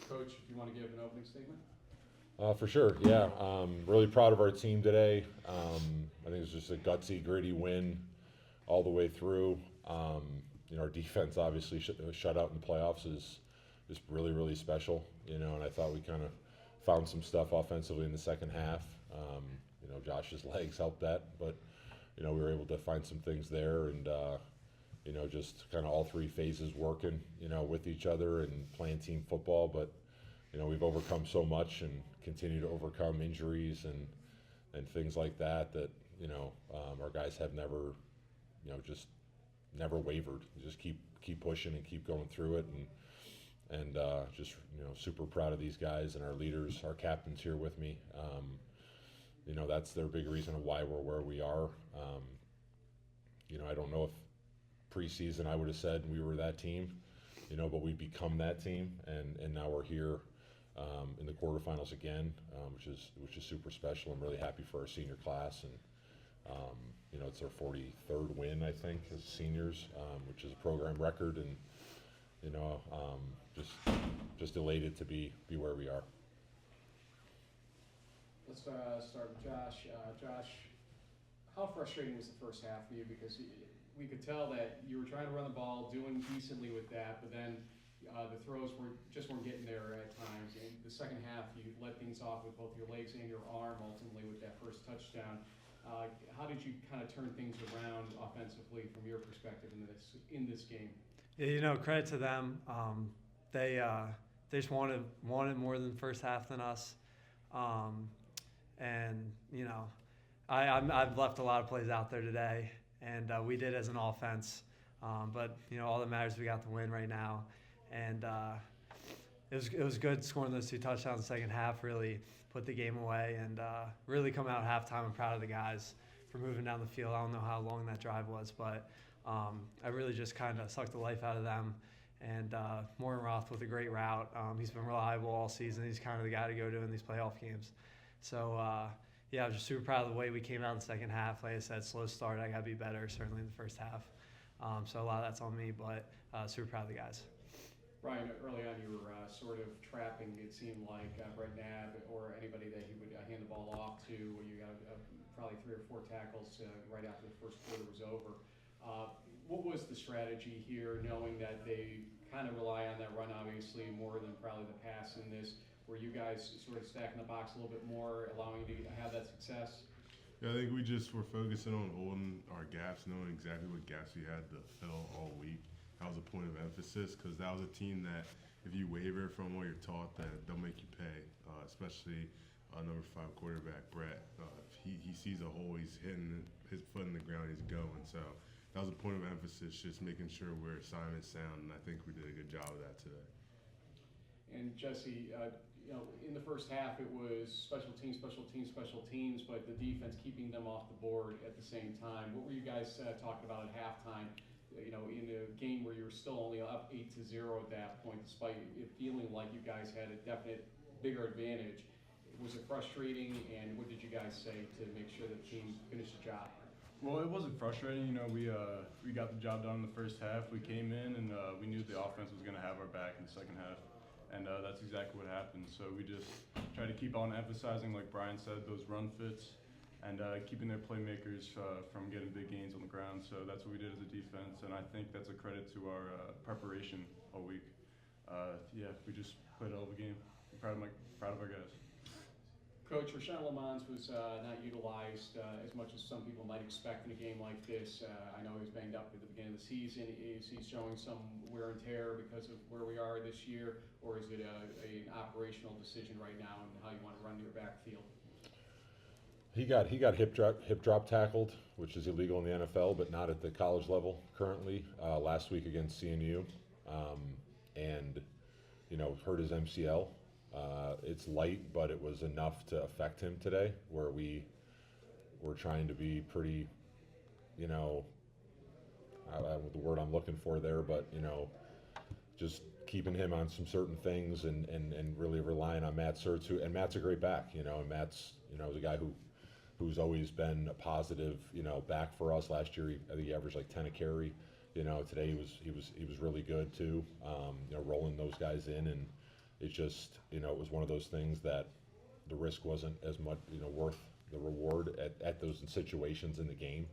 Coach, if you want to give an opening statement. For sure, yeah. Really proud of our team today. I think it's just a gutsy, gritty win all the way through. Our defense obviously shut out in the playoffs is really, really special. And I thought we kind of found some stuff offensively in the second half. Josh's legs helped that, but we were able to find some things there, and just kind of all three phases working, with each other and playing team football. But we've overcome so much and continue to overcome injuries and things like that. Our guys have never, just never wavered. Just keep pushing and keep going through it, and just super proud of these guys and our leaders, our captains here with me. That's their big reason of why we're where we are. I don't know if preseason I would have said we were that team, but we've become that team, and now we're here in the quarterfinals again, which is super special. I'm really happy for our senior class, and it's our 43rd win, I think, as seniors, which is a program record, and just elated to be where we are. Let's start with Josh. Josh, how frustrating was the first half for you? Because we could tell that you were trying to run the ball, doing decently with that, but then the throws weren't getting there at times. In the second half, you let things off with both your legs and your arm, ultimately with that first touchdown. How did you kind of turn things around offensively from your perspective in this game? Yeah, credit to them. They just wanted more than the first half than us, and I've left a lot of plays out there today, and we did as an offense. But all that matters is we got the win right now, and it was good scoring those two touchdowns in the second half. Really put the game away, and really coming out at halftime. I'm proud of the guys for moving down the field. I don't know how long that drive was, but I really just kind of sucked the life out of them. And Morgan Roth with a great route. He's been reliable all season. He's kind of the guy to go to in these playoff games. So, I was just super proud of the way we came out in the second half. Like I said, slow start. I got to be better, certainly in the first half. So a lot of that's on me, but super proud of the guys. Brian, early on you were sort of trapping, it seemed like, Brett Knabb or anybody that he would hand the ball off to. You got probably 3 or 4 tackles right after the first quarter was over. What was the strategy here, knowing that they kind of rely on that run, obviously, more than probably the pass in this? Were you guys sort of stacking the box a little bit more, allowing you to have that success? Yeah, I think we just were focusing on holding our gaps, knowing exactly what gaps we had to fill all week. That was a point of emphasis, because that was a team that if you waver from what you're taught, that they'll make you pay, especially number 5 quarterback, Brett. He sees a hole, he's hitting his foot in the ground, he's going. So that was a point of emphasis, just making sure we're assignment sound, and I think we did a good job of that today. And Jesse, in the first half it was special teams, but the defense keeping them off the board at the same time. What were you guys talking about at halftime? In a game where you were still only up 8-0 at that point, despite it feeling like you guys had a definite bigger advantage. Was it frustrating, and what did you guys say to make sure the team finished the job? Well, it wasn't frustrating. We got the job done in the first half. We came in and we knew the offense was going to have our back in the second half, and that's exactly what happened. So we just tried to keep on emphasizing, like Brian said, those run fits and keeping their playmakers from getting big gains on the ground. So that's what we did as a defense, and I think that's a credit to our preparation all week. We just played a hell of a game. I'm proud of our guys. Coach, Rashawn Lamons was not utilized as much as some people might expect in a game like this. I know he was banged up at the beginning of the season. Is he showing some wear and tear because of where we are this year, or is it an operational decision right now and how you want to run your backfield? He got hip drop tackled, which is illegal in the NFL, but not at the college level currently. Last week against CNU, and hurt his MCL. It's light, but it was enough to affect him today, where we were trying to be pretty, I don't know the word I'm looking for there, but, just keeping him on some certain things and really relying on Matt Sertz, and Matt's a great back, and Matt's, is a guy who's always been a positive, back for us. Last year, I think he averaged like 10 a carry. Today he was really good too, rolling those guys in, and It just, it was one of those things that the risk wasn't as much, worth the reward at those situations in the game,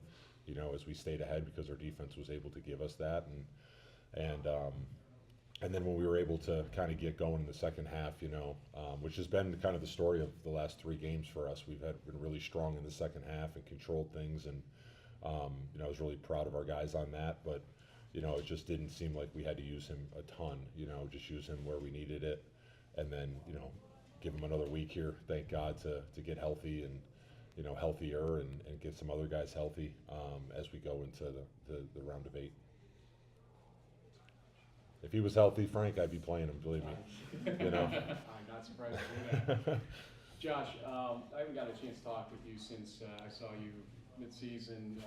as we stayed ahead because our defense was able to give us that. And then when we were able to kind of get going in the second half, which has been kind of the story of the last 3 games for us, been really strong in the second half and controlled things. And, I was really proud of our guys on that. But, it just didn't seem like we had to use him a ton, just use him where we needed it. And then, give him another week here, thank God, to get healthy and, healthier and get some other guys healthy as we go into the round of 8. If he was healthy, Frank, I'd be playing him, believe me. I'm not surprised to hear that. Josh, I haven't got a chance to talk with you since I saw you mid-season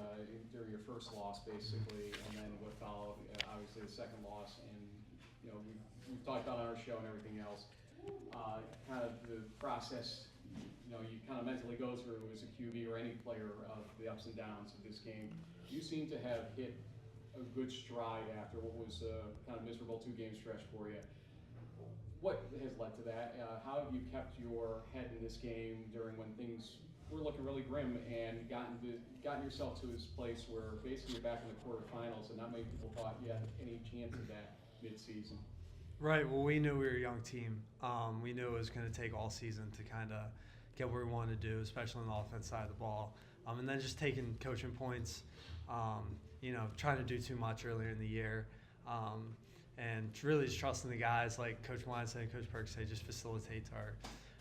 during your first loss, basically, and then what followed, obviously, the second loss. And, we've talked about on our show and everything else, kind of the process, you kind of mentally go through as a QB or any player of the ups and downs of this game. You seem to have hit a good stride after what was a kind of miserable 2-game stretch for you. What has led to that? How have you kept your head in this game during when things were looking really grim and gotten yourself to this place where basically you're back in the quarterfinals and not many people thought you had any chance of that mid-season? Right. Well, we knew we were a young team. We knew it was going to take all season to kind of get where we wanted to do, especially on the offense side of the ball. And then just taking coaching points, trying to do too much earlier in the year, and really just trusting the guys like Coach Wine said and Coach Perk said, just facilitate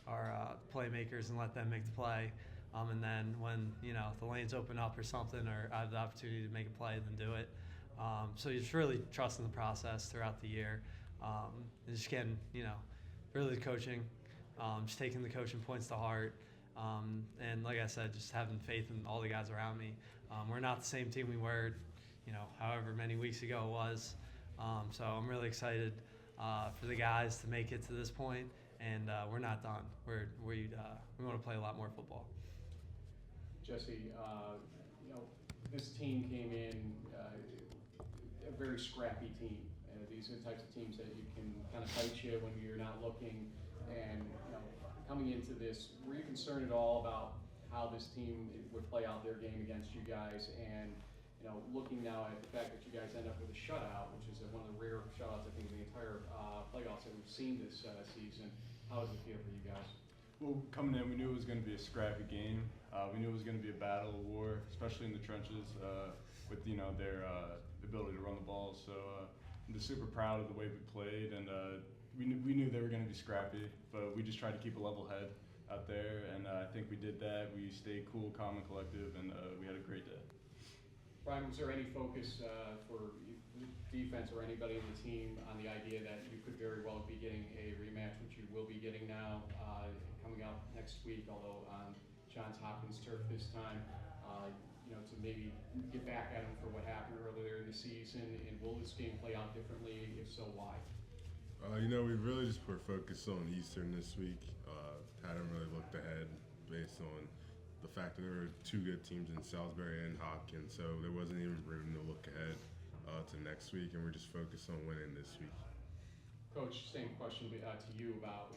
our playmakers and let them make the play. And then when, the lanes open up or something, or I have the opportunity to make a play, then do it. So you're just really trusting the process throughout the year. And just getting, really the coaching, just taking the coaching points to heart. And like I said, just having faith in all the guys around me. We're not the same team we were, however many weeks ago it was. So I'm really excited for the guys to make it to this point, and we're not done. We want to play a lot more football. Jesse, this team came in a very scrappy team. These are the types of teams that you can kind of fight you when you're not looking. And coming into this, were you concerned at all about how this team would play out their game against you guys? And looking now at the fact that you guys end up with a shutout, which is one of the rare shutouts I think in the entire playoffs that we've seen this season, how does it feel for you guys? Well, coming in, we knew it was going to be a scrappy game. We knew it was going to be a battle, a war, especially in the trenches with their ability to run the ball. So I'm just super proud of the way we played, and we knew they were going to be scrappy, but we just tried to keep a level head out there, and I think we did that. We stayed cool, calm, and collective, and we had a great day. Brian, was there any focus for defense or anybody in the team on the idea that you could very well be getting a rematch, which you will be getting now coming up next week, although on Johns Hopkins turf this time, to maybe get back at them for what happened earlier in the season? And will this game play out differently? If so, why? We really just were focused on Eastern this week. Hadn't really looked ahead based on the fact that there were 2 good teams in Salisbury and Hopkins, so there wasn't even room to look ahead to next week, and we're just focused on winning this week. Coach, same question to you about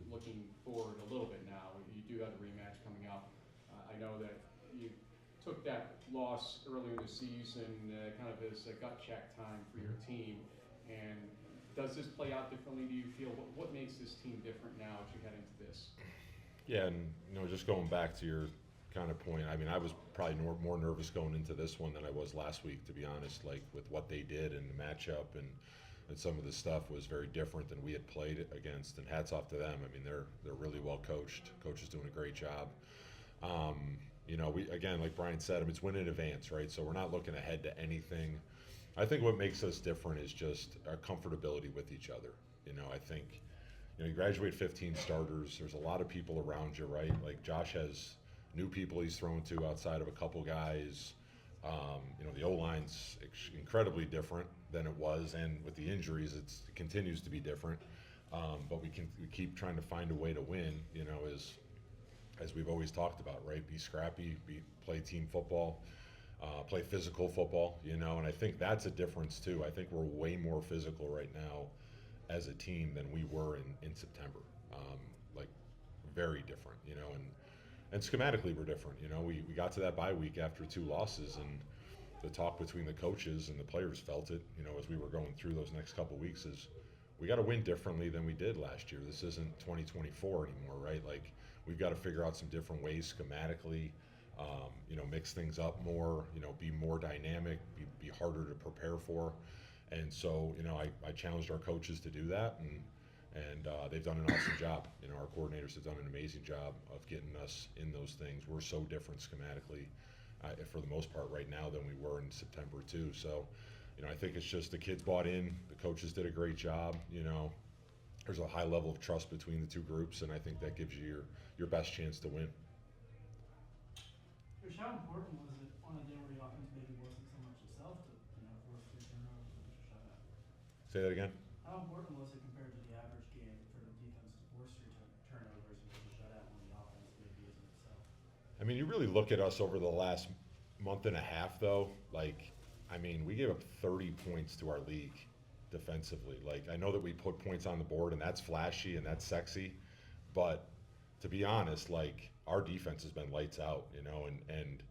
looking forward a little bit now. You do have the rematch coming up. I know that you took that loss earlier in the season kind of as a gut check time for your team. And does this play out differently, do you feel? What makes this team different now as you head into this? Yeah, and just going back to your kind of point, I mean, I was probably more nervous going into this one than I was last week, to be honest, like with what they did and the matchup and some of the stuff was very different than we had played against, and hats off to them. I mean, they're really well coached. Coach is doing a great job. We, again, like Brian said, I mean, it's win in advance, right? So we're not looking ahead to anything. I think what makes us different is just our comfortability with each other. I think, you graduate 15 starters. There's a lot of people around you, right? Like Josh has new people he's thrown to outside of a couple guys. The O-line's incredibly different than it was, and with the injuries, it continues to be different. But we keep trying to find a way to win, as we've always talked about, right? Be scrappy, play team football, play physical football, and I think that's a difference too. I think we're way more physical right now as a team than we were in September. Like very different, you know, and schematically we're different. You know, we got to that bye week after 2 losses, and the talk between the coaches and the players felt it, you know, as we were going through those next couple weeks is we got to win differently than we did last year. This isn't 2024 anymore, right? Like we've got to figure out some different ways schematically, you know, mix things up more, you know, be more dynamic, be harder to prepare for. And so, you know, I challenged our coaches to do that, and they've done an awesome job. You know, our coordinators have done an amazing job of getting us in those things. We're so different schematically, for the most part right now than we were in September too. So, you know, I think it's just the kids bought in, the coaches did a great job. You know, there's a high level of trust between the 2 groups, and I think that gives you your best chance to win. Coach, how important was it on a day where the offense maybe wasn't so much itself to, force 3 turnovers and push a shutout? Say that again? How important was it compared to the average game for the defense to force 3 turnovers and push a shutout when the offense maybe isn't itself? I mean, you really look at us over the last month and a half, though. Like, I mean, we gave up 30 points to our league defensively. Like, I know that we put points on the board, and that's flashy and that's sexy, but to be honest, like, our defense has been lights out, you know, and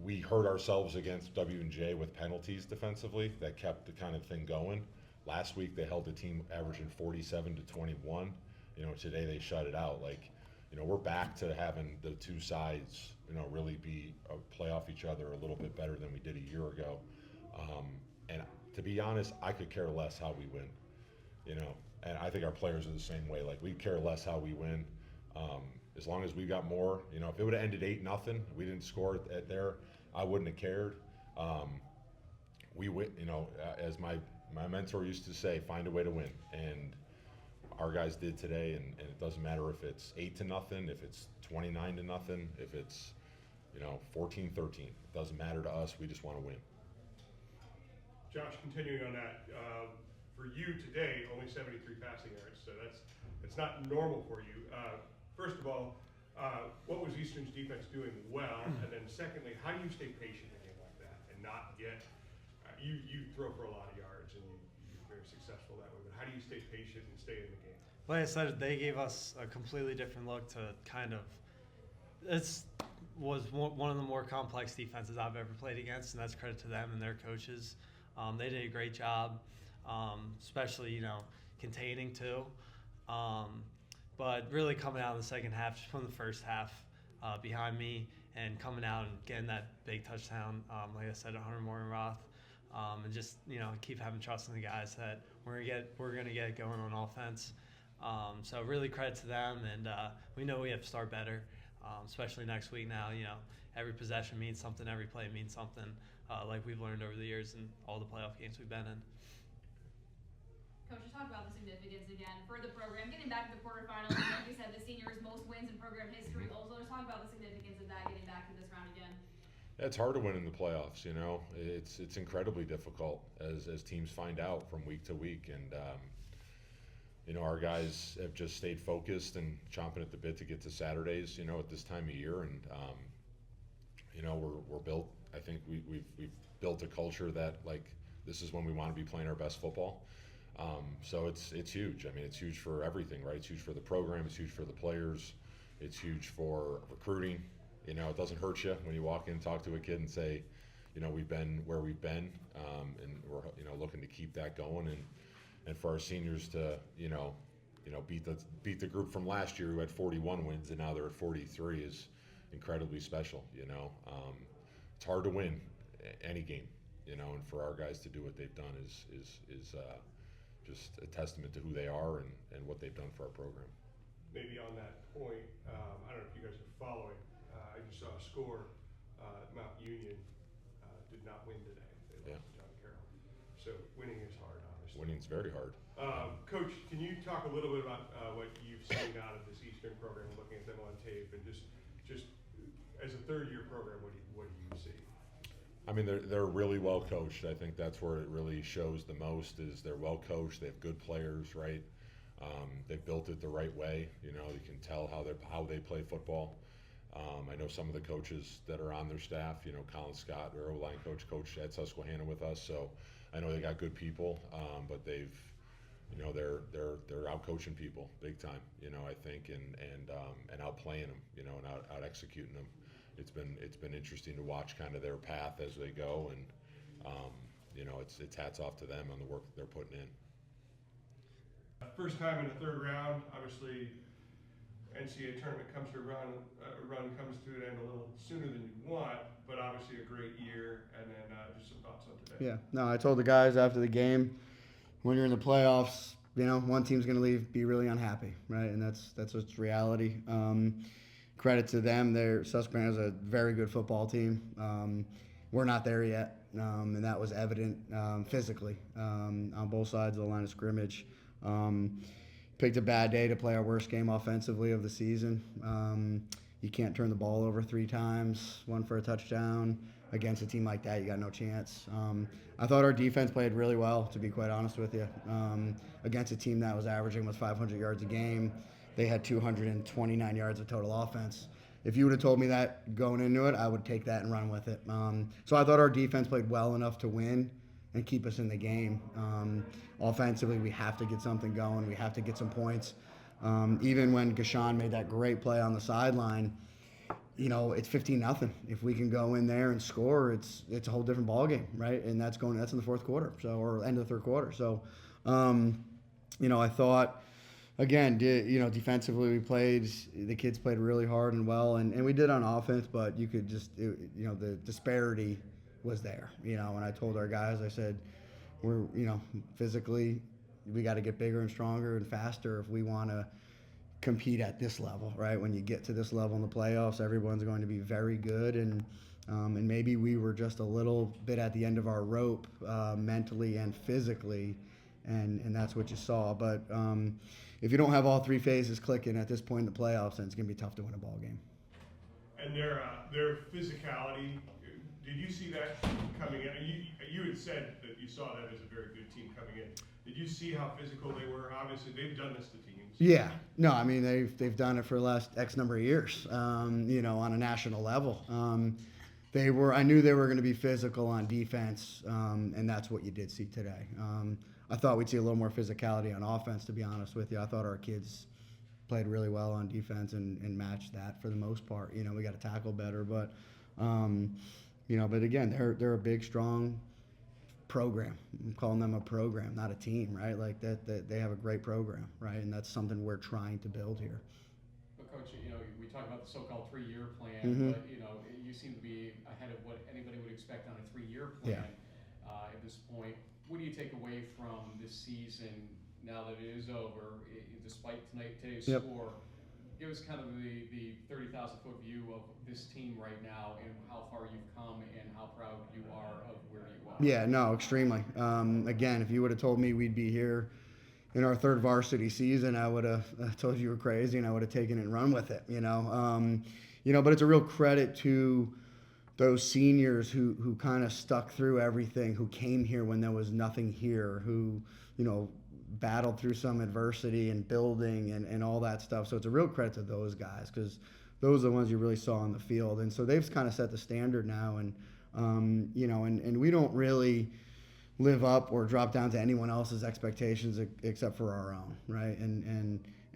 we hurt ourselves against W&J with penalties defensively that kept the kind of thing going. Last week they held the team averaging 47 to 21. You know, today they shut it out. Like, you know, we're back to having the 2 sides, you know, really play off each other a little bit better than we did a year ago. And to be honest, I could care less how we win, you know, and I think our players are the same way. Like, we care less how we win. As long as we got more, you know, if it would have ended 8-0, we didn't score at there, I wouldn't have cared. We win, you know, as my mentor used to say, find a way to win, and our guys did today. And it doesn't matter if it's 8-0, if it's 29-0, if it's, you know, 14-13. It doesn't matter to us. We just want to win. Josh, continuing on that, for you today, only 73 passing yards, so it's not normal for you. First of all, what was Eastern's defense doing well? And then secondly, how do you stay patient in a game like that and not get, you throw for a lot of yards and you're very successful that way, but how do you stay patient and stay in the game? Like I said, they gave us a completely different look to kind of, was one of the more complex defenses I've ever played against, and that's credit to them and their coaches. They did a great job, especially, you know, containing too. But really coming out in the second half, just from the first half behind me, and coming out and getting that big touchdown, like I said, at Hunter Morgan-Roth, and just, you know, keep having trust in the guys that we're gonna get it going on offense. So really credit to them, and we know we have to start better, especially next week. Now, you know, every possession means something, every play means something, like we've learned over the years in all the playoff games we've been in. Coach, you talked about the significance again for the program. Getting back to the quarterfinals, like you said, the seniors' most wins in program history. Also, just talk about the significance of that, getting back to this round again. Yeah, it's hard to win in the playoffs, you know. It's incredibly difficult as teams find out from week to week. And, you know, our guys have just stayed focused and chomping at the bit to get to Saturdays, you know, at this time of year. And, you know, we're built, I think we've built a culture that, like, this is when we want to be playing our best football. So it's huge. I mean, it's huge for everything, right? It's huge for the program. It's huge for the players. It's huge for recruiting. You know, it doesn't hurt you when you walk in and talk to a kid and say, you know, we've been where we've been, and we're, you know, looking to keep that going. And for our seniors to, you know, beat the group from last year who had 41 wins and now they're at 43 is incredibly special. You know, it's hard to win any game. You know, and for our guys to do what they've done is just a testament to who they are and what they've done for our program. Maybe on that point, I don't know if you guys are following. I just saw a score. Mount Union did not win today. They lost to John Carroll. So winning is hard, obviously. Winning's very hard. Coach, can you talk a little bit about what you've seen out of this Eastern program, looking at them on tape, and just as a third-year program, what do you see? I mean, they're really well coached. I think that's where it really shows the most is they're well coached. They have good players, right? They've built it the right way. You know, you can tell how they play football. I know some of the coaches that are on their staff. You know, Colin Scott, their O-line coach at Susquehanna with us. So I know they got good people, but they've you know, they're out coaching people big time, you know, I think, and out playing them, you know, and out executing them. It's been interesting to watch kind of their path as they go, and you know, it's hats off to them on the work that they're putting in. First time in the third round, obviously NCAA tournament comes to run comes to an end a little sooner than you want, but obviously a great year. And then just some thoughts on today. Yeah, no, I told the guys after the game, when you're in the playoffs, you know, one team's going to leave, be really unhappy, right? And that's what's reality. Credit to them. Susquehanna's a very good football team. We're not there yet, and that was evident physically on both sides of the line of scrimmage. Picked a bad day to play our worst game offensively of the season. You can't turn the ball over 3 times, 1 for a touchdown. Against a team like that, you got no chance. I thought our defense played really well, to be quite honest with you. Against a team that was averaging almost 500 yards a game, they had 229 yards of total offense. If you would have told me that going into it, I would take that and run with it. So I thought our defense played well enough to win and keep us in the game. Offensively, we have to get something going. We have to get some points. Even when Gashawn made that great play on the sideline, you know, it's 15-0. If we can go in there and score, it's a whole different ballgame, right? And that's in the fourth quarter, or end of the third quarter. So, you know, I thought, again, defensively the kids played really hard and well, and we did on offense, but you could just, you know, the disparity was there, you know. And I told our guys, I said, we're, you know, physically, we got to get bigger and stronger and faster if we want to compete at this level, right? When you get to this level in the playoffs, everyone's going to be very good, and maybe we were just a little bit at the end of our rope mentally and physically, and that's what you saw. But if you don't have all 3 phases clicking at this point in the playoffs, then it's going to be tough to win a ball game. And their physicality, did you see that coming in? You had said that you saw that as a very good team coming in. Did you see how physical they were? Obviously, they've done this to teams. Yeah, no, I mean they've done it for the last X number of years. You know, on a national level, I knew they were going to be physical on defense, and that's what you did see today. I thought we'd see a little more physicality on offense. To be honest with you, I thought our kids played really well on defense and matched that for the most part. You know, we got to tackle better, but you know, but again, they're a big, strong program. I'm calling them a program, not a team, right? Like that they have a great program, right? And that's something we're trying to build here. But Coach, you know, we talk about the so-called 3-year plan, Mm-hmm. but you know, you seem to be ahead of what anybody would expect on a 3-year plan. At this point, what do you take away from this season now that it is over, despite today's Yep. score? Give us kind of the 30,000-foot view of this team right now and how far you've come and how proud you are of where you are. Yeah, no, extremely. Again, if you would have told me we'd be here in our 3rd varsity season, I would have told you were crazy, and I would have taken it and run with it. You know, but it's a real credit to those seniors who kind of stuck through everything, who came here when there was nothing here, who, you know, battled through some adversity and building and all that stuff. So it's a real credit to those guys, because those are the ones you really saw on the field. And so they've kind of set the standard now, and you know, and we don't really live up or drop down to anyone else's expectations except for our own, right?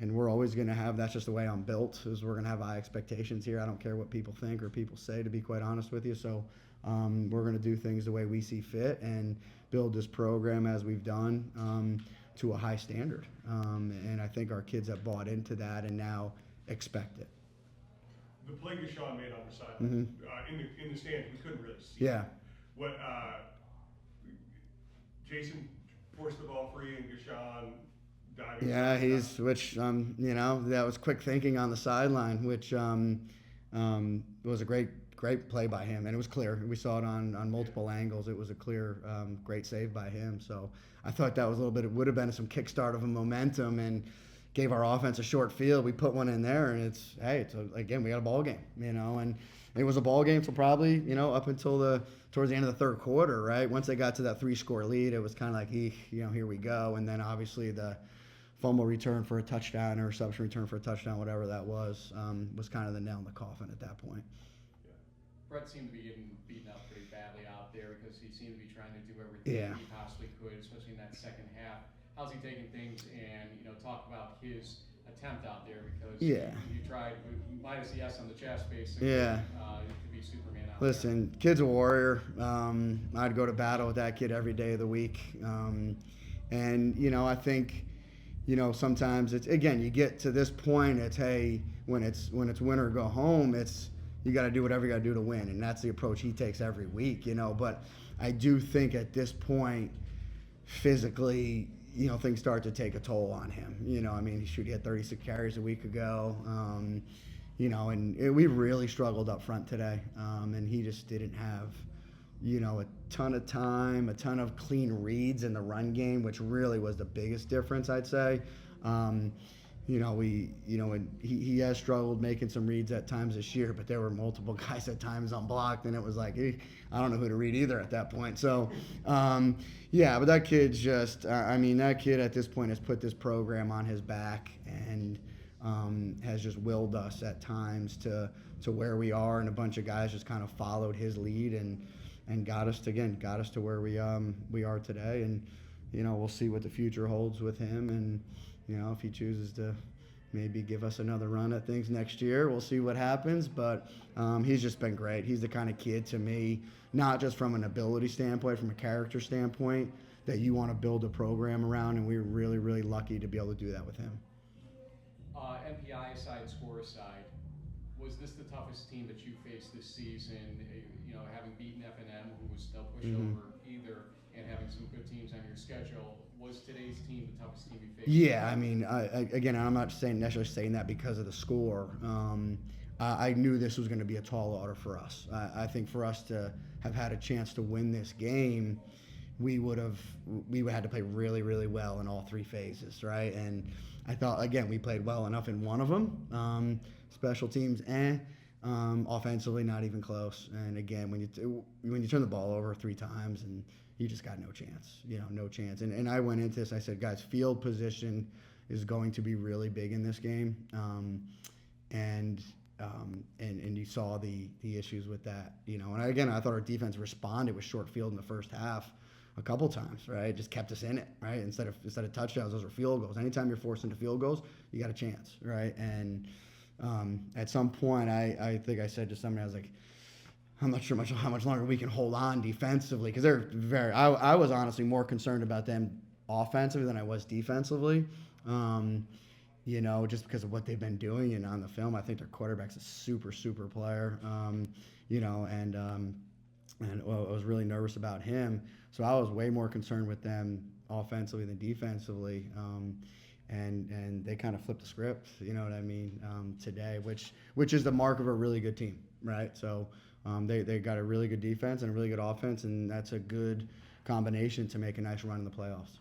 And we're always going to have, that's just the way I'm built, is we're going to have high expectations here. I don't care what people think or people say, to be quite honest with you. So we're going to do things the way we see fit and build this program as we've done to a high standard. And I think our kids have bought into that and now expect it. The play Gashawn made on the sideline, in the stands, we couldn't really see. Yeah. What Jason forced the ball free and Gashawn diving. Yeah, you know, that was quick thinking on the sideline, which was a great play by him, and it was clear. We saw it on multiple angles. It was a clear, great save by him. So I thought that was a little bit. It would have been some kickstart of a momentum and gave our offense a short field. We put one in there, and again, we got a ball game, you know, and it was a ball game for probably, you know, up until towards the end of the 3rd quarter, right? Once they got to that 3-score lead, it was kind of like, you know, here we go. And then obviously the fumble return for a touchdown or reception return for a touchdown, whatever that was kind of the nail in the coffin at that point. Brett seemed to be getting beaten up pretty badly out there because he seemed to be trying to do everything he possibly could, especially in that second half. how's he taking things, and talk about his attempt out there, because Yeah. you tried minus the S on the chest basically. Yeah. You could be Superman out there. Listen, kid's a warrior. I'd go to battle with that kid every day of the week. And I think, sometimes it's, again, you get to this point, it's, hey, when it's win or go home, it's, you got to do whatever you got to do to win. And that's the approach he takes every week, but I do think at this point, physically, things start to take a toll on him. I mean, he had 36 carries a week ago. And we really struggled up front today. And he just didn't have, a ton of time, a ton of clean reads in the run game, which really was the biggest difference, I'd say. And he has struggled making some reads at times this year, but there were multiple guys at times unblocked, and it was like, I don't know who to read either at that point. So, but that kid's just, that kid at this point has put this program on his back and has just willed us at times to where we are, and a bunch of guys just kind of followed his lead and got us to where we are today. And we'll see what the future holds with him, and if he chooses to maybe give us another run at things next year, we'll see what happens. But he's just been great. He's the kind of kid to me, not just from an ability standpoint, from a character standpoint, that you want to build a program around, and we're really, really lucky to be able to do that with him. MPI aside, score aside, was this the toughest team that you faced this season? Having beaten F&M, who was no pushover either, and having some good teams on your schedule, was today's team the toughest team you faced? Yeah, again, I'm not necessarily saying that because of the score. I knew this was going to be a tall order for us. I think for us to have had a chance to win this game, we would have had to play really, really well in all three phases, right? And I thought, again, we played well enough in one of them. Special teams, offensively, not even close. And again, when you turn the ball over 3 times, and you just got no chance, no chance. And I went into this, I said, guys, field position is going to be really big in this game. And you saw the issues with that, And again, I thought our defense responded with short field in the first half a couple times, right? Just kept us in it, right? Instead of touchdowns, those are field goals. Anytime you're forced into field goals, you got a chance, right? And at some point, I think I said to somebody, I was like, I'm not sure how much longer we can hold on defensively, because they're I was honestly more concerned about them offensively than I was defensively. Just because of what they've been doing, and on the film, I think their quarterback's a super, super player. And I was really nervous about him. So I was way more concerned with them offensively than defensively. And they kind of flipped the script, you know what I mean, today, which is the mark of a really good team, right? So they got a really good defense and a really good offense, and that's a good combination to make a nice run in the playoffs.